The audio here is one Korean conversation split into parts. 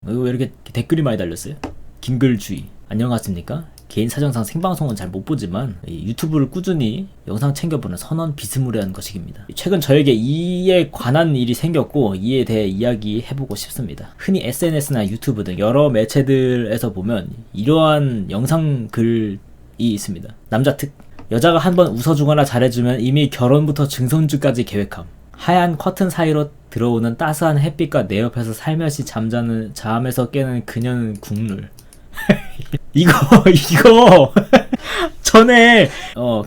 왜 이렇게 댓글이 많이 달렸어요? 김글주의 안녕하십니까? 개인 사정상 생방송은 잘 못 보지만 유튜브를 꾸준히 영상 챙겨보는 선원 비스무리한 것이깁니다. 최근 저에게 이에 관한 일이 생겼고 이에 대해 이야기해보고 싶습니다. 흔히 SNS나 유튜브 등 여러 매체들에서 보면 이러한 영상 글이 있습니다. 남자 특 여자가 한번 웃어주거나 잘해주면 이미 결혼부터 증손주까지 계획함. 하얀 커튼 사이로 들어오는 따스한 햇빛과 내 옆에서 살며시 잠에서 깨는 그녀는 국룰. 이거 전에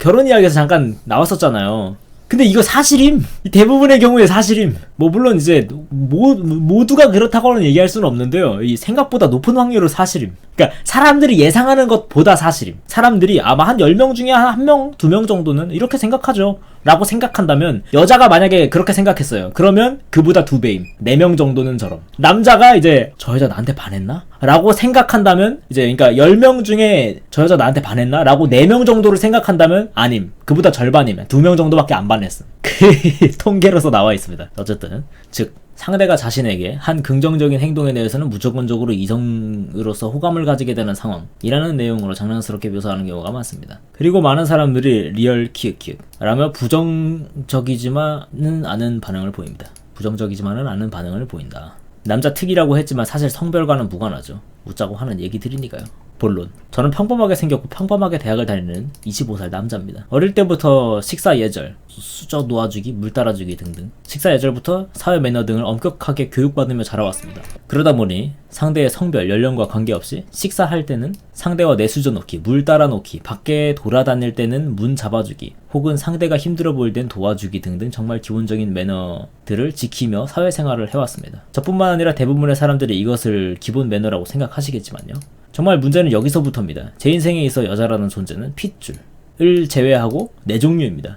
결혼 이야기에서 잠깐 나왔었잖아요. 근데 이거 사실임. 대부분의 경우에 사실임. 뭐 물론 이제 모두가 그렇다고는 얘기할 수는 없는데요. 이 생각보다 높은 확률로 사실임. 그러니까 사람들이 예상하는 것보다 사실임. 사람들이 아마 한 10명 중에 한 1명, 2명 정도는 이렇게 생각하죠 라고 생각한다면, 여자가 만약에 그렇게 생각했어요. 그러면 그보다 2배임. 4명 정도는 저럼. 남자가 이제 저 여자 나한테 반했나? 라고 생각한다면, 이제 그러니까 10명 중에 저 여자 나한테 반했나? 라고 4명 정도를 생각한다면 아님. 그보다 절반이면 2명 정도밖에 안 반했음. 그 통계로서 나와 있습니다. 어쨌든 즉 상대가 자신에게 한 긍정적인 행동에 대해서는 무조건적으로 이성으로서 호감을 가지게 되는 상황이라는 내용으로 장난스럽게 묘사하는 경우가 많습니다. 그리고 많은 사람들이 리얼 키읔키읔 라며 부정적이지만은 않은 반응을 보입니다. 부정적이지만은 않은 반응을 보인다. 남자 특이라고 했지만 사실 성별과는 무관하죠. 웃자고 하는 얘기들이니까요. 본론, 저는 평범하게 생겼고 평범하게 대학을 다니는 25살 남자입니다. 어릴 때부터 식사 예절, 수저 놓아주기, 물 따라주기 등등 식사 예절부터 사회 매너 등을 엄격하게 교육받으며 자라왔습니다. 그러다 보니 상대의 성별, 연령과 관계없이 식사할 때는 상대와 내 수저 놓기, 물 따라 놓기, 밖에 돌아다닐 때는 문 잡아주기, 혹은 상대가 힘들어 보일 땐 도와주기 등등 정말 기본적인 매너들을 지키며 사회생활을 해왔습니다. 저뿐만 아니라 대부분의 사람들이 이것을 기본 매너라고 생각하시겠지만요. 정말 문제는 여기서부터입니다. 제 인생에 있어 여자라는 존재는 핏줄을 제외하고 4종류입니다.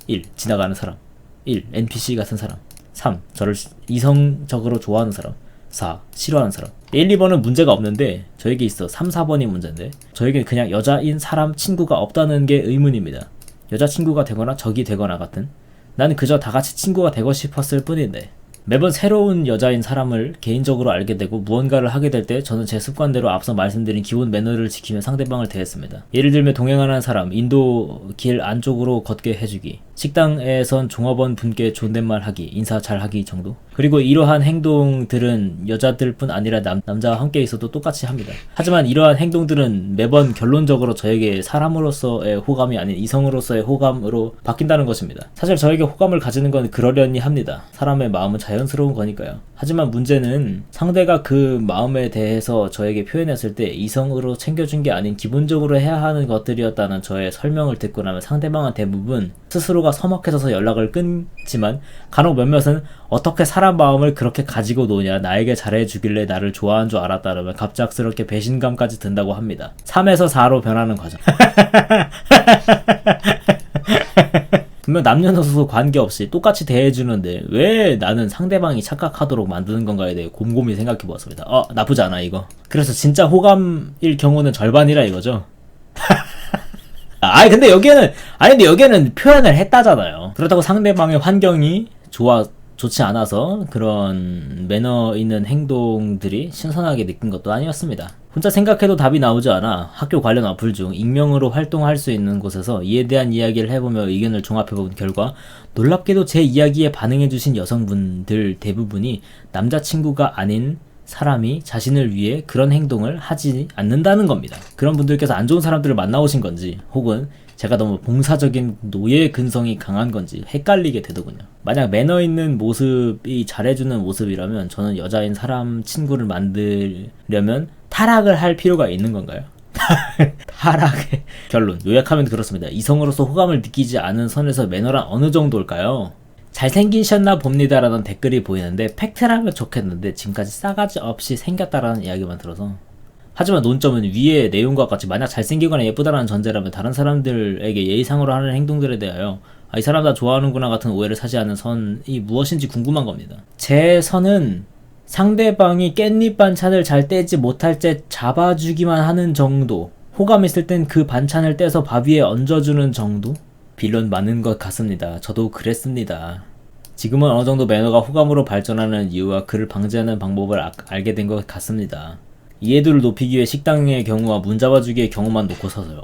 1. 지나가는 사람. 1. NPC 같은 사람. 3. 저를 이성적으로 좋아하는 사람. 4. 싫어하는 사람. 1, 2번은 문제가 없는데 저에게 있어 3, 4번이 문제인데, 저에겐 그냥 여자인 사람 친구가 없다는 게 의문입니다. 여자친구가 되거나 적이 되거나 같은, 나는 그저 다같이 친구가 되고 싶었을 뿐인데, 매번 새로운 여자인 사람을 개인적으로 알게 되고 무언가를 하게 될 때 저는 제 습관대로 앞서 말씀드린 기본 매너를 지키며 상대방을 대했습니다. 예를 들면 동행하는 사람, 인도 길 안쪽으로 걷게 해주기, 식당에선 종업원 분께 존댓말 하기, 인사 잘 하기 정도. 그리고 이러한 행동들은 여자들뿐 아니라 남자와 함께 있어도 똑같이 합니다. 하지만 이러한 행동들은 매번 결론적으로 저에게 사람으로서의 호감이 아닌 이성으로서의 호감으로 바뀐다는 것입니다. 사실 저에게 호감을 가지는 건 그러려니 합니다. 사람의 마음은 자연스러운 거니까요. 하지만 문제는 상대가 그 마음에 대해서 저에게 표현했을 때 이성으로 챙겨준 게 아닌 기본적으로 해야 하는 것들이었다는 저의 설명을 듣고 나면 상대방은 대부분 스스로가 서먹해져서 연락을 끊지만, 간혹 몇몇은 어떻게 사람 마음을 그렇게 가지고 노냐, 나에게 잘해주길래 나를 좋아한 줄 알았다라며 갑작스럽게 배신감까지 든다고 합니다. 3에서 4로 변하는 과정. 분명 남녀노소 관계없이 똑같이 대해주는데 왜 나는 상대방이 착각하도록 만드는 건가에 대해 곰곰이 생각해보았습니다. 나쁘지 않아 이거. 그래서 진짜 호감일 경우는 절반이라 이거죠. 근데 여기에는 표현을 했다잖아요. 그렇다고 상대방의 환경이 좋지 않아서 그런 매너 있는 행동들이 신선하게 느낀 것도 아니었습니다. 혼자 생각해도 답이 나오지 않아 학교 관련 어플 중 익명으로 활동할 수 있는 곳에서 이에 대한 이야기를 해보며 의견을 종합해본 결과, 놀랍게도 제 이야기에 반응해주신 여성분들 대부분이 남자친구가 아닌 사람이 자신을 위해 그런 행동을 하지 않는다는 겁니다. 그런 분들께서 안 좋은 사람들을 만나오신 건지, 혹은 제가 너무 봉사적인 노예 근성이 강한 건지 헷갈리게 되더군요. 만약 매너 있는 모습이 잘해주는 모습이라면 저는 여자인 사람 친구를 만들려면 타락을 할 필요가 있는 건가요? 타락의 결론, 요약하면 그렇습니다. 이성으로서 호감을 느끼지 않은 선에서 매너란 어느 정도일까요? 잘생기셨나 봅니다 라는 댓글이 보이는데, 팩트라면 좋겠는데 지금까지 싸가지 없이 생겼다라는 이야기만 들어서. 하지만 논점은 위의 내용과 같이 만약 잘생기거나 예쁘다라는 전제라면 다른 사람들에게 예의상으로 하는 행동들에 대하여 이 사람 다 좋아하는구나 같은 오해를 사지 않는 선이 무엇인지 궁금한 겁니다. 제 선은 상대방이 깻잎 반찬을 잘 떼지 못할 때 잡아주기만 하는 정도, 호감 있을 땐 그 반찬을 떼서 밥 위에 얹어주는 정도? 빌런 많은 것 같습니다. 저도 그랬습니다. 지금은 어느 정도 매너가 호감으로 발전하는 이유와 그를 방지하는 방법을 알게 된 것 같습니다. 이해도를 높이기 위해 식당의 경우와 문 잡아주기의 경우만 놓고 서서요.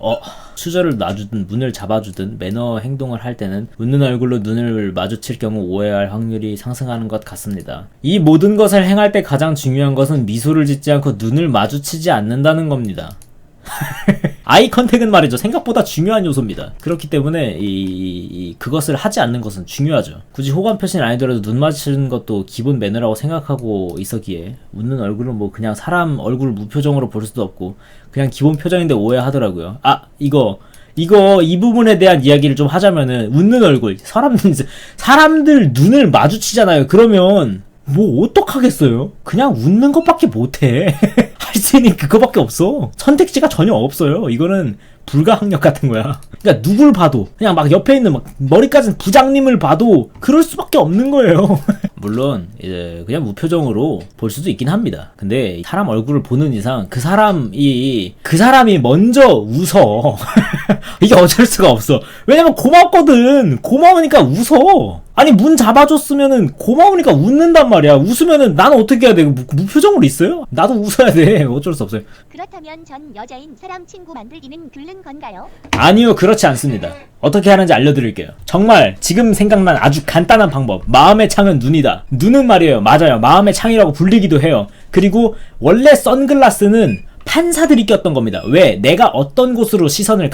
수저를 놔주든 문을 잡아주든 매너 행동을 할 때는 웃는 얼굴로 눈을 마주칠 경우 오해할 확률이 상승하는 것 같습니다. 이 모든 것을 행할 때 가장 중요한 것은 미소를 짓지 않고 눈을 마주치지 않는다는 겁니다. 아이 컨택은 말이죠. 생각보다 중요한 요소입니다. 그렇기 때문에 그것을 하지 않는 것은 중요하죠. 굳이 호감 표시는 아니더라도 눈 마주치는 것도 기본 매너라고 생각하고 있었기에 웃는 얼굴은 뭐 그냥 사람 얼굴 무표정으로 볼 수도 없고 그냥 기본 표정인데 오해하더라고요. 이 부분에 대한 이야기를 좀 하자면은 웃는 얼굴 사람들 눈을 마주치잖아요. 그러면 뭐 어떡하겠어요? 그냥 웃는 것밖에 못해. 할 수 있는 그거밖에 없어. 선택지가 전혀 없어요. 이거는 불가항력 같은 거야. 그러니까 누굴 봐도 그냥 막 옆에 있는 막 머리 까진 부장님을 봐도 그럴 수밖에 없는 거예요. 물론 이제 그냥 무표정으로 볼 수도 있긴 합니다. 근데 사람 얼굴을 보는 이상 그 사람이 먼저 웃어. 이게 어쩔 수가 없어. 왜냐면 고맙거든. 고마우니까 웃어. 아니 문 잡아줬으면은 고마우니까 웃는단 말이야. 웃으면은 나는 어떻게 해야 돼? 무표정으로 있어요? 나도 웃어야 돼. 어쩔 수 없어요. 그렇다면 전 여자인 사람 친구 만들기는 글른 건가요? 아니요, 그렇지 않습니다. 어떻게 하는지 알려드릴게요. 정말 지금 생각난 아주 간단한 방법. 마음의 창은 눈이다. 눈은 말이에요. 맞아요. 마음의 창이라고 불리기도 해요. 그리고 원래 선글라스는 판사들이 꼈던 겁니다. 왜? 내가 어떤 곳으로 시선이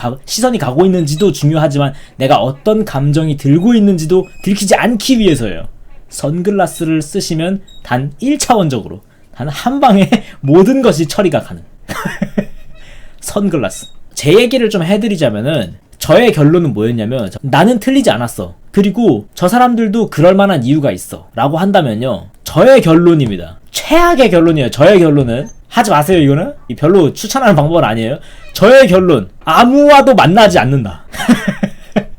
가고 있는지도 중요하지만 내가 어떤 감정이 들고 있는지도 들키지 않기 위해서예요. 선글라스를 쓰시면 단 1차원적으로 단 한 방에 모든 것이 처리가 가능. 선글라스. 제 얘기를 좀 해드리자면은 저의 결론은 뭐였냐면 나는 틀리지 않았어. 그리고 저 사람들도 그럴 만한 이유가 있어. 라고 한다면요. 저의 결론입니다. 최악의 결론이에요. 저의 결론은 하지 마세요. 이거는 별로 추천하는 방법은 아니에요. 저의 결론 아무와도 만나지 않는다.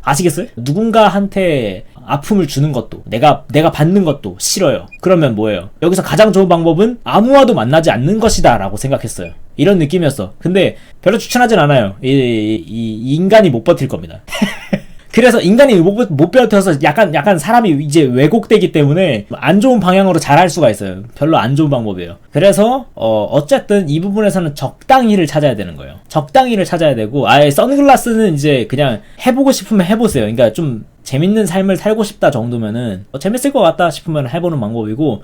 아시겠어요? 누군가한테 아픔을 주는 것도 내가 받는 것도 싫어요. 그러면 뭐예요? 여기서 가장 좋은 방법은 아무와도 만나지 않는 것이다 라고 생각했어요. 이런 느낌이었어. 근데 별로 추천하진 않아요. 이 인간이 못 버틸 겁니다. 그래서 인간이 못 버텨서 약간 사람이 이제 왜곡되기 때문에 안 좋은 방향으로 잘할 수가 있어요. 별로 안 좋은 방법이에요. 그래서 어쨌든 이 부분에서는 적당히를 찾아야 되는 거예요. 적당히를 찾아야 되고 아예 선글라스는 이제 그냥 해보고 싶으면 해보세요. 그러니까 좀 재밌는 삶을 살고 싶다 정도면은 재밌을 것 같다 싶으면 해보는 방법이고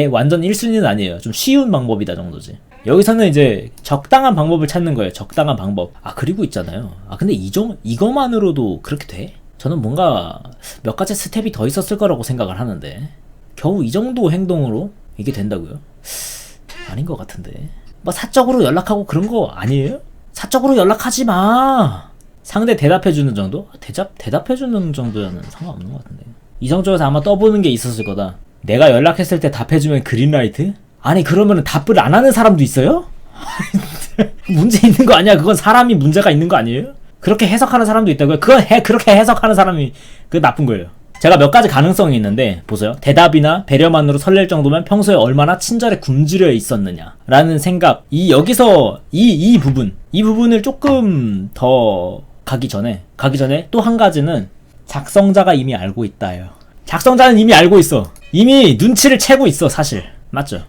완전 1순위는 아니에요. 좀 쉬운 방법이다 정도지. 여기서는 이제 적당한 방법을 찾는 거예요. 적당한 방법. 그리고 있잖아요. 근데 이거만으로도 그렇게 돼? 저는 뭔가 몇 가지 스텝이 더 있었을 거라고 생각을 하는데 겨우 이 정도 행동으로 이게 된다고요? 아닌 것 같은데. 뭐 사적으로 연락하고 그런 거 아니에요? 사적으로 연락하지 마. 상대 대답해주는 정도? 대답해주는 정도는 상관없는 것 같은데. 이성적으로 아마 떠보는 게 있었을 거다. 내가 연락했을 때 답해주면 그린라이트? 아니 그러면은 답을 안 하는 사람도 있어요? 문제 있는 거 아니야? 그건 사람이 문제가 있는 거 아니에요? 그렇게 해석하는 사람도 있다고요? 그렇게 해석하는 사람이 나쁜 거예요. 제가 몇 가지 가능성이 있는데 보세요. 대답이나 배려만으로 설렐 정도면 평소에 얼마나 친절에 굶주려 있었느냐 라는 생각. 여기서 이 부분을 조금 더 가기 전에 또 한 가지는 작성자가 이미 알고 있다예요. 작성자는 이미 알고 있어. 이미 눈치를 채고 있어 사실. 맞죠?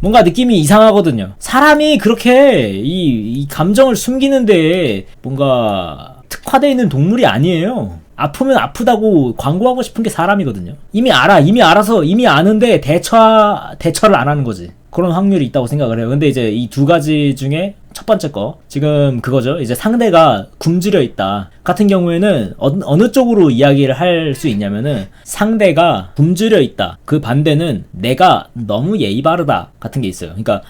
뭔가 느낌이 이상하거든요. 사람이 그렇게 이 감정을 숨기는데 뭔가 특화되어 있는 동물이 아니에요. 아프면 아프다고 광고하고 싶은 게 사람이거든요. 이미 알아서 이미 아는데 대처를 안 하는 거지. 그런 확률이 있다고 생각을 해요. 근데 이제 이 두 가지 중에 첫 번째 거 지금 그거죠. 이제 상대가 굶주려 있다 같은 경우에는 어느 쪽으로 이야기를 할 수 있냐면은 상대가 굶주려 있다. 그 반대는 내가 너무 예의 바르다 같은 게 있어요. 그러니까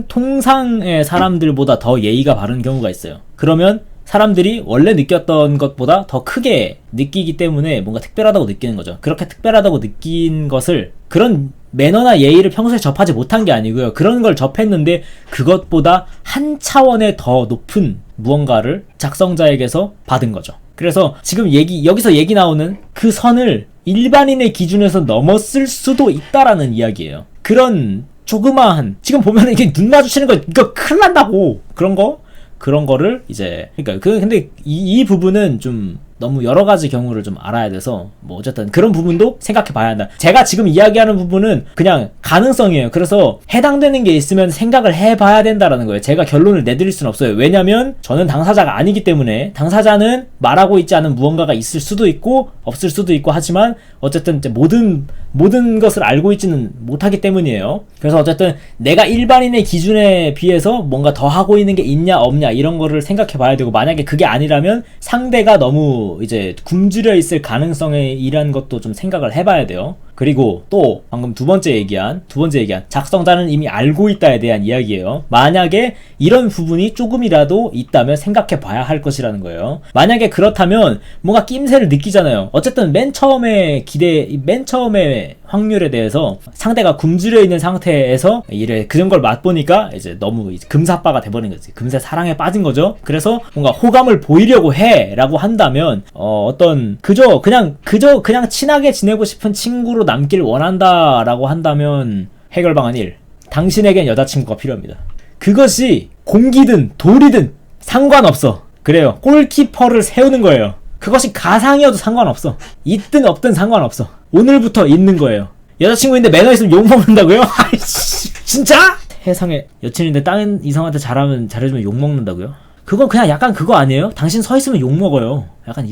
통상의 사람들보다 더 예의가 바른 경우가 있어요. 그러면 사람들이 원래 느꼈던 것보다 더 크게 느끼기 때문에 뭔가 특별하다고 느끼는 거죠. 그렇게 특별하다고 느낀 것을 그런 매너나 예의를 평소에 접하지 못한 게 아니고요. 그런 걸 접했는데 그것보다 한 차원의 더 높은 무언가를 작성자에게서 받은 거죠. 그래서 지금 여기서 얘기 나오는 그 선을 일반인의 기준에서 넘었을 수도 있다라는 이야기예요. 그런 조그마한 지금 보면 이게 눈 마주치는 거 이거 큰일 난다고 그런 거를 이제 그러니까 근데 이 부분은 좀 너무 여러 가지 경우를 좀 알아야 돼서 뭐 어쨌든 그런 부분도 생각해 봐야 한다. 제가 지금 이야기하는 부분은 그냥 가능성이에요. 그래서 해당되는 게 있으면 생각을 해봐야 된다라는 거예요. 제가 결론을 내드릴 수는 없어요. 왜냐면 저는 당사자가 아니기 때문에 당사자는 말하고 있지 않은 무언가가 있을 수도 있고 없을 수도 있고 하지만 어쨌든 이제 모든 것을 알고 있지는 못하기 때문이에요. 그래서 어쨌든 내가 일반인의 기준에 비해서 뭔가 더 하고 있는 게 있냐 없냐 이런 거를 생각해 봐야 되고 만약에 그게 아니라면 상대가 너무 이제 굶주려 있을 가능성에 이란 것도 좀 생각을 해봐야 돼요. 그리고 또 방금 두 번째 얘기한 작성자는 이미 알고 있다에 대한 이야기예요. 만약에 이런 부분이 조금이라도 있다면 생각해 봐야 할 것이라는 거예요. 만약에 그렇다면 뭔가 낌새를 느끼잖아요. 어쨌든 맨 처음에 확률에 대해서 상대가 굶주려 있는 상태에서 이래 그런 걸 맛보니까 이제 너무 이제 금사빠가 돼버린 거지. 금세 사랑에 빠진 거죠. 그래서 뭔가 호감을 보이려고 해라고 한다면 어떤 그저 그냥 친하게 지내고 싶은 친구로 남길 원한다라고 한다면 해결 방안 1. 당신에겐 여자친구가 필요합니다. 그것이 공기든 돌이든 상관없어. 그래요. 골키퍼를 세우는 거예요. 그것이 가상이어도 상관없어. 있든 없든 상관없어. 오늘부터 있는 거예요. 여자친구인데 매너 있으면 욕먹는다고요? 아이씨 진짜? 세상에 여친인데 다른 이성한테 잘해주면 욕먹는다고요? 그건 그냥 약간 그거 아니에요? 당신 서 있으면 욕먹어요. 약간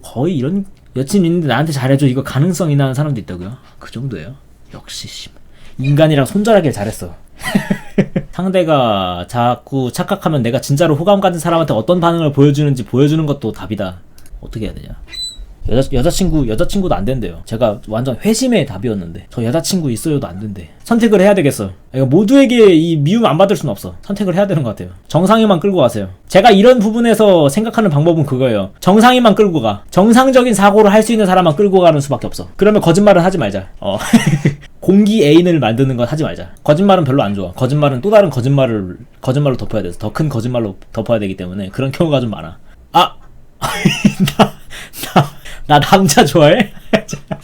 거의 이런 여친 있는데 나한테 잘해줘 이거 가능성이 나는 사람도 있다고요? 그 정도예요. 역시 인간이랑 손절하길 잘했어. 상대가 자꾸 착각하면 내가 진짜로 호감 가진 사람한테 어떤 반응을 보여주는지 보여주는 것도 답이다. 어떻게 해야 되냐? 여자친구도 안 된대요. 제가 완전 회심의 답이었는데 저 여자친구 있어요도 안 된대. 선택을 해야 되겠어. 모두에게 이 미움 안 받을 수는 없어. 선택을 해야 되는 것 같아요. 정상이만 끌고 가세요. 제가 이런 부분에서 생각하는 방법은 그거예요. 정상이만 끌고 가. 정상적인 사고를 할 수 있는 사람만 끌고 가는 수밖에 없어. 그러면 거짓말은 하지 말자. 공기 애인을 만드는 건 하지 말자. 거짓말은 별로 안 좋아. 거짓말은 또 다른 거짓말로 덮어야 돼서 더 큰 거짓말로 덮어야 되기 때문에 그런 경우가 좀 많아. 나 남자 좋아해?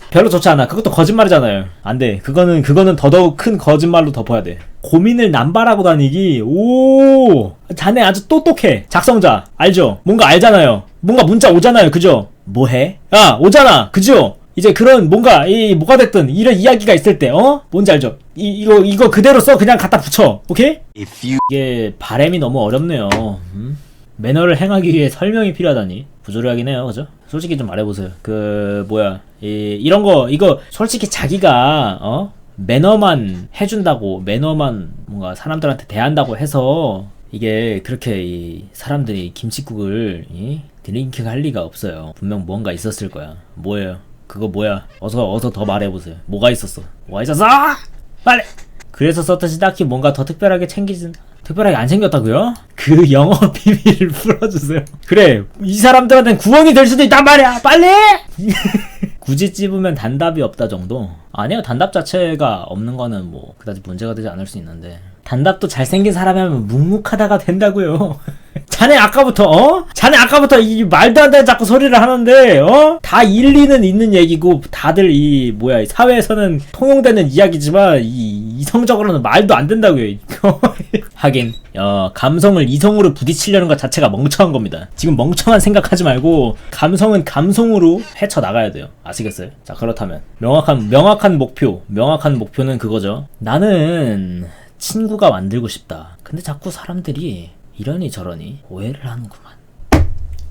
별로 좋지 않아. 그것도 거짓말이잖아요. 안 돼. 그거는 더더욱 큰 거짓말로 덮어야 돼. 고민을 남발하고 다니기. 오, 자네 아주 똑똑해. 작성자 알죠? 뭔가 알잖아요. 뭔가 문자 오잖아요. 그죠? 뭐해? 야 오잖아. 그죠? 이제 그런 뭔가 뭐가 됐든 이런 이야기가 있을 때 뭔지 알죠? 이거 그대로 써. 그냥 갖다 붙여. 오케이? 이게 바램이 너무 어렵네요. 매너를 행하기 위해 설명이 필요하다니 부조리하긴 해요. 그죠? 솔직히 좀 말해보세요. 이런 거 이거 솔직히 자기가 매너만 해준다고 매너만 뭔가 사람들한테 대한다고 해서 이게 그렇게 사람들이 김칫국을 드링킹 할 리가 없어요. 분명 뭔가 있었을 거야. 뭐예요? 그거 뭐야? 어서 더 말해보세요. 뭐가 있었어? 빨리! 그래서 썼듯이 딱히 뭔가 더 특별하게 안 챙겼다고요? 그 영업 비밀을 풀어주세요. 그래, 이 사람들한테는 구원이 될 수도 있단 말이야. 빨리! 굳이 찝으면 단답이 없다 정도? 아니요, 단답 자체가 없는 거는 뭐 그다지 문제가 되지 않을 수 있는데 단답도 잘생긴 사람이 하면 묵묵하다가 된다고요. 자네 아까부터 이 말도 안 되는 자꾸 소리를 하는데 다 일리는 있는 얘기고 다들 사회에서는 통용되는 이야기지만 이성적으로는 말도 안 된다고요. 하긴 감성을 이성으로 부딪히려는 것 자체가 멍청한 겁니다. 지금 멍청한 생각하지 말고 감성은 감성으로 헤쳐나가야 돼요. 아시겠어요? 자, 그렇다면 명확한 목표는 그거죠. 나는 친구가 만들고 싶다. 근데 자꾸 사람들이 이러니 저러니 오해를 하는구만.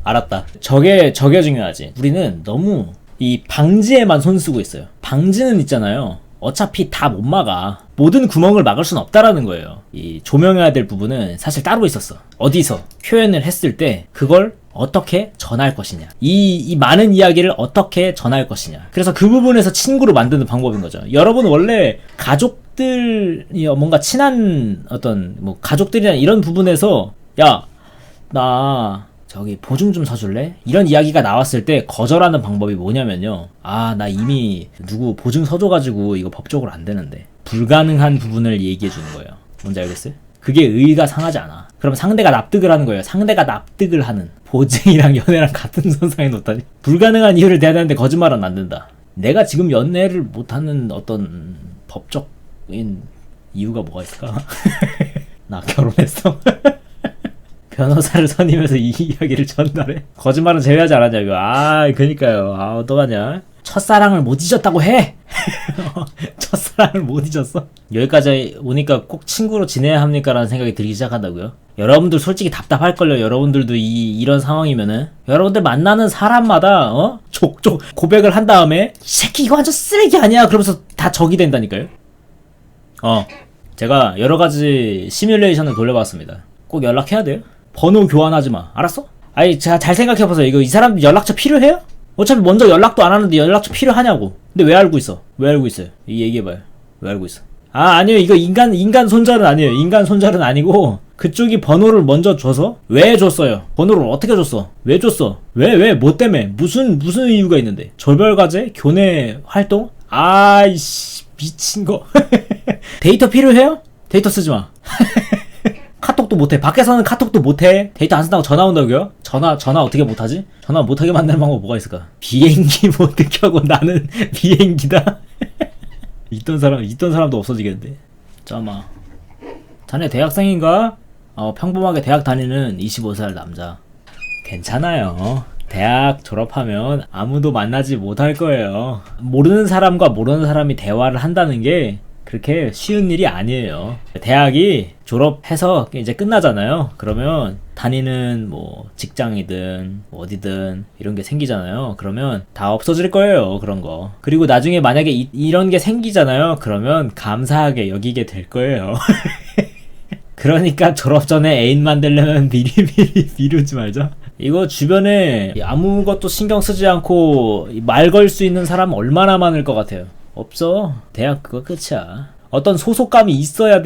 알았다. 저게 중요하지. 우리는 너무 이 방지에만 손 쓰고 있어요. 방지는 있잖아요. 어차피 다 못 막아. 모든 구멍을 막을 순 없다라는 거예요. 이 조명해야 될 부분은 사실 따로 있었어. 어디서 표현을 했을 때 그걸 어떻게 전할 것이냐. 이 많은 이야기를 어떻게 전할 것이냐. 그래서 그 부분에서 친구로 만드는 방법인 거죠. 여러분 원래 가족들이 뭔가 친한 어떤 뭐 가족들이나 이런 부분에서 야, 나 저기 보증 좀 서줄래? 이런 이야기가 나왔을 때 거절하는 방법이 뭐냐면요. 나 이미 누구 보증 서줘가지고 이거 법적으로 안 되는데. 불가능한 부분을 얘기해 주는 거예요. 뭔지 알겠어요? 그게 의의가 상하지 않아. 그럼 상대가 납득을 하는 거예요. 상대가 납득을 하는. 보증이랑 연애랑 같은 선상에 놓다니. 불가능한 이유를 대야 되는데 거짓말은 안 된다. 내가 지금 연애를 못하는 어떤 법적인 이유가 뭐가 있을까? 나 결혼했어. 변호사를 선임해서 이 이야기를 전달해? 거짓말은 제외하지 않았냐 이거. 아 그니까요. 아 어떡하냐. 첫사랑을 못 잊었다고 해. 첫사랑을 못 잊었어? 여기까지 오니까 꼭 친구로 지내야 합니까? 라는 생각이 들기 시작한다고요. 여러분들 솔직히 답답할걸요. 여러분들도 이런 상황이면은 여러분들 만나는 사람마다 족족 고백을 한 다음에 이 새끼 이거 완전 쓰레기 아니야? 그러면서 다 적이 된다니까요. 제가 여러가지 시뮬레이션을 돌려봤습니다. 꼭 연락해야 돼요? 번호 교환하지 마. 알았어? 아니 자, 잘 생각해보세요. 이거 이 사람 연락처 필요해요? 어차피 먼저 연락도 안 하는데 연락처 필요하냐고. 근데 왜 알고 있어? 왜 알고 있어요? 이 얘기해봐요. 왜 알고 있어? 아 아니요 이거 인간 손절은 아니에요. 인간 손절은 아니고 그쪽이 번호를 먼저 줘서 왜 줬어요? 번호를 어떻게 줬어? 왜 줬어? 왜 뭐 때문에? 무슨 이유가 있는데? 조별과제? 교내 활동? 아이씨 미친 거. 데이터 필요해요? 데이터 쓰지 마. 카톡도 못해. 밖에서는 카톡도 못해. 데이터 안 쓴다고 전화 온다고요? 전화 어떻게 못하지? 전화 못하게 만드는 방법 뭐가 있을까? 비행기 모드 켜고 나는 비행기다. 있던 사람도 없어지겠는데. 잠깐만. 자네 대학생인가? 평범하게 대학 다니는 25살 남자. 괜찮아요. 대학 졸업하면 아무도 만나지 못할 거예요. 모르는 사람과 모르는 사람이 대화를 한다는 게 그렇게 쉬운 일이 아니에요. 대학이 졸업해서 이제 끝나잖아요. 그러면 다니는 뭐 직장이든 뭐 어디든 이런 게 생기잖아요. 그러면 다 없어질 거예요. 그런 거. 그리고 나중에 만약에 이런 게 생기잖아요. 그러면 감사하게 여기게 될 거예요. 그러니까 졸업 전에 애인 만들려면 미리미리 미루지 말자. 이거 주변에 아무것도 신경 쓰지 않고 말 걸 수 있는 사람 얼마나 많을 것 같아요. 없어. 대학 그거 끝이야. 어떤 소속감이 있어야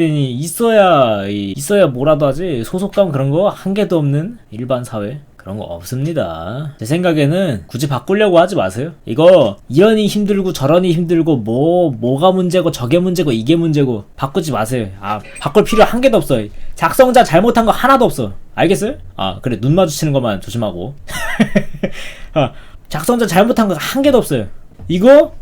뭐라도 하지. 소속감 그런 거 한 개도 없는 일반 사회 그런 거 없습니다. 제 생각에는 굳이 바꾸려고 하지 마세요. 이거 이러니 힘들고 저러니 힘들고 뭐가 문제고 저게 문제고 이게 문제고 바꾸지 마세요. 바꿀 필요 한 개도 없어. 작성자 잘못한 거 하나도 없어. 알겠어요? 그래 눈 마주치는 것만 조심하고. 작성자 잘못한 거 한 개도 없어요. 이거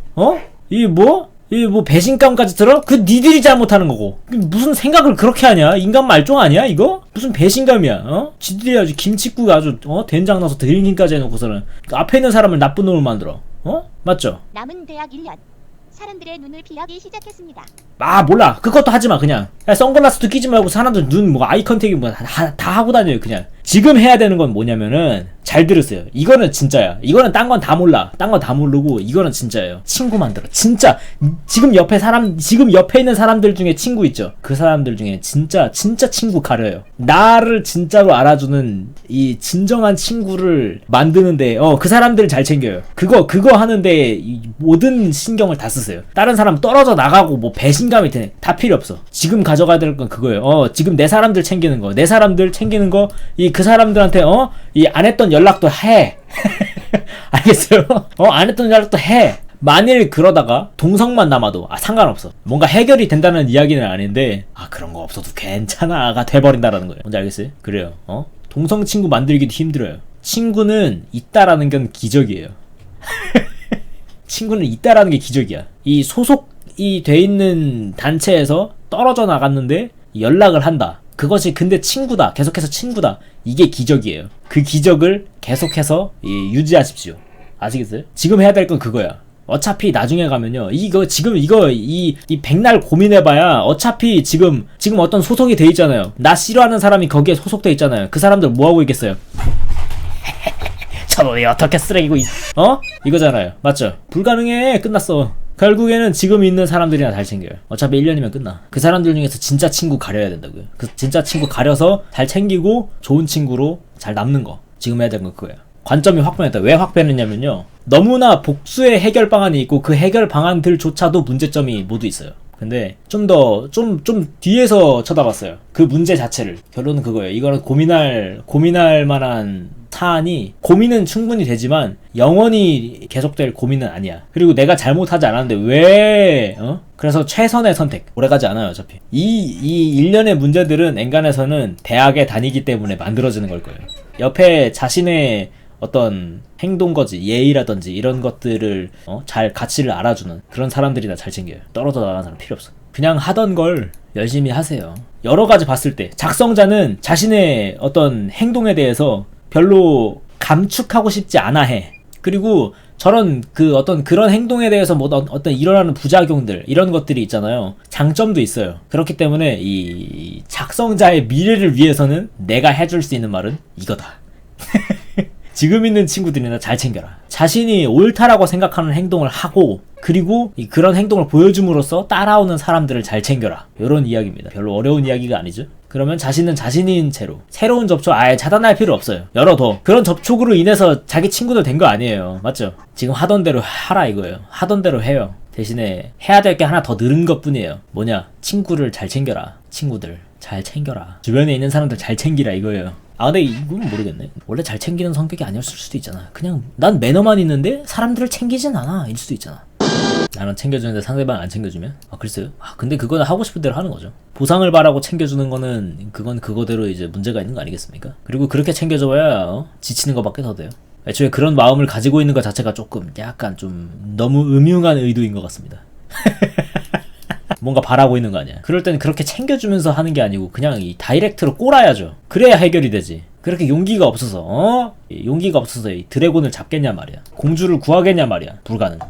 이 뭐 배신감까지 들어? 그 니들이 잘못하는 거고. 무슨 생각을 그렇게 하냐? 인간 말종 아니야 이거? 무슨 배신감이야? 지들이 아주 김치국 아주 된장 넣어서 드링킹까지 해놓고서는 앞에 있는 사람을 나쁜 놈을 만들어. 맞죠? 남은 대학 1년. 사람들의 눈을 피하기 시작했습니다. 몰라. 그것도 하지마 그냥. 선글라스도 끼지 말고 사람들 눈 아이 컨택이 다 하고 다녀요 그냥. 지금 해야 되는 건 뭐냐면은 잘 들으세요. 이거는 진짜야. 이거는 딴 건 다 몰라. 딴 건 다 모르고 이거는 진짜예요. 친구 만들어. 진짜 지금 옆에 있는 사람들 중에 친구 있죠. 그 사람들 중에 진짜 친구 가려요. 나를 진짜로 알아주는 이 진정한 친구를 만드는데 그 사람들을 잘 챙겨요. 그거 하는데 이 모든 신경을 다 쓰세요. 다른 사람 떨어져 나가고 뭐 배신감이 드네. 다 필요 없어. 지금 가져가야 될 건 그거예요. 지금 내 사람들 챙기는 거. 내 사람들 챙기는 거. 그 사람들한테 이 안 했던 연락도 해. 알겠어요? 안 했던 연락도 해. 만일 그러다가 동성만 남아도 상관없어. 뭔가 해결이 된다는 이야기는 아닌데 그런 거 없어도 괜찮아가 돼버린다라는 거예요. 뭔지 알겠어요? 그래요. 동성 친구 만들기도 힘들어요. 친구는 있다라는 건 기적이에요. 친구는 있다라는 게 기적이야. 이 소속이 돼 있는 단체에서 떨어져 나갔는데 연락을 한다. 그것이 근데 친구다. 계속해서 친구다. 이게 기적이에요. 그 기적을 계속해서 유지하십시오. 아시겠어요? 지금 해야 될 건 그거야. 어차피 나중에 가면요. 이 백날 고민해봐야 어차피 지금 어떤 소속이 돼 있잖아요. 나 싫어하는 사람이 거기에 소속돼 있잖아요. 그 사람들 뭐하고 있겠어요? 저놈이 어떻게 쓰레기고 이거잖아요. 맞죠? 불가능해. 끝났어. 결국에는 지금 있는 사람들이나 잘 챙겨요. 어차피 1년이면 끝나. 그 사람들 중에서 진짜 친구 가려야 된다고요. 그 진짜 친구 가려서 잘 챙기고 좋은 친구로 잘 남는 거. 지금 해야 되는 건 그거예요. 관점이 확 변했다. 왜 확 변했냐면요. 너무나 복수의 해결 방안이 있고 그 해결 방안들조차도 문제점이 모두 있어요. 근데 좀 뒤에서 쳐다봤어요. 그 문제 자체를. 결론은 그거예요. 이거는 고민할 만한 사안이 고민은 충분히 되지만 영원히 계속될 고민은 아니야. 그리고 내가 잘못하지 않았는데 왜 그래서 최선의 선택. 오래가지 않아요 어차피. 이 일련의 문제들은 엔간에서는 대학에 다니기 때문에 만들어지는 걸 거예요. 옆에 자신의 어떤 행동거지 예의라든지 이런 것들을 잘 가치를 알아주는 그런 사람들이나 잘 챙겨요. 떨어져 나가는 사람 필요 없어. 그냥 하던 걸 열심히 하세요. 여러 가지 봤을 때 작성자는 자신의 어떤 행동에 대해서 별로 감축하고 싶지 않아 해. 그리고 저런 어떤 그런 행동에 대해서 뭐 어떤 일어나는 부작용들 이런 것들이 있잖아요. 장점도 있어요. 그렇기 때문에 이 작성자의 미래를 위해서는 내가 해줄 수 있는 말은 이거다. 지금 있는 친구들이나 잘 챙겨라. 자신이 옳다라고 생각하는 행동을 하고 그리고 그런 행동을 보여줌으로써 따라오는 사람들을 잘 챙겨라. 이런 이야기입니다. 별로 어려운 이야기가 아니죠. 그러면 자신은 자신인 채로 새로운 접촉 아예 차단할 필요 없어요. 열어둬. 그런 접촉으로 인해서 자기 친구들 된 거 아니에요. 맞죠? 지금 하던 대로 하라 이거예요. 하던 대로 해요. 대신에 해야 될 게 하나 더 늘은 것 뿐이에요. 뭐냐? 친구를 잘 챙겨라. 친구들 잘 챙겨라. 주변에 있는 사람들 잘 챙기라 이거예요. 아 근데 이건 모르겠네. 원래 잘 챙기는 성격이 아니었을 수도 있잖아. 그냥 난 매너만 있는데 사람들을 챙기진 않아 일 수도 있잖아. 나는 챙겨주는데 상대방 안 챙겨주면? 아 글쎄요. 아 근데 그거는 하고 싶은 대로 하는 거죠. 보상을 바라고 챙겨주는 거는 그건 그거대로 이제 문제가 있는 거 아니겠습니까? 그리고 그렇게 챙겨줘야 지치는 것밖에 더 돼요. 애초에 그런 마음을 가지고 있는 것 자체가 조금 약간 좀 너무 음흉한 의도인 것 같습니다. 뭔가 바라고 있는 거 아니야. 그럴 때는 그렇게 챙겨주면서 하는 게 아니고 그냥 이 다이렉트로 꼬라야죠. 그래야 해결이 되지. 그렇게 용기가 없어서 이 드래곤을 잡겠냐 말이야. 공주를 구하겠냐 말이야. 불가능.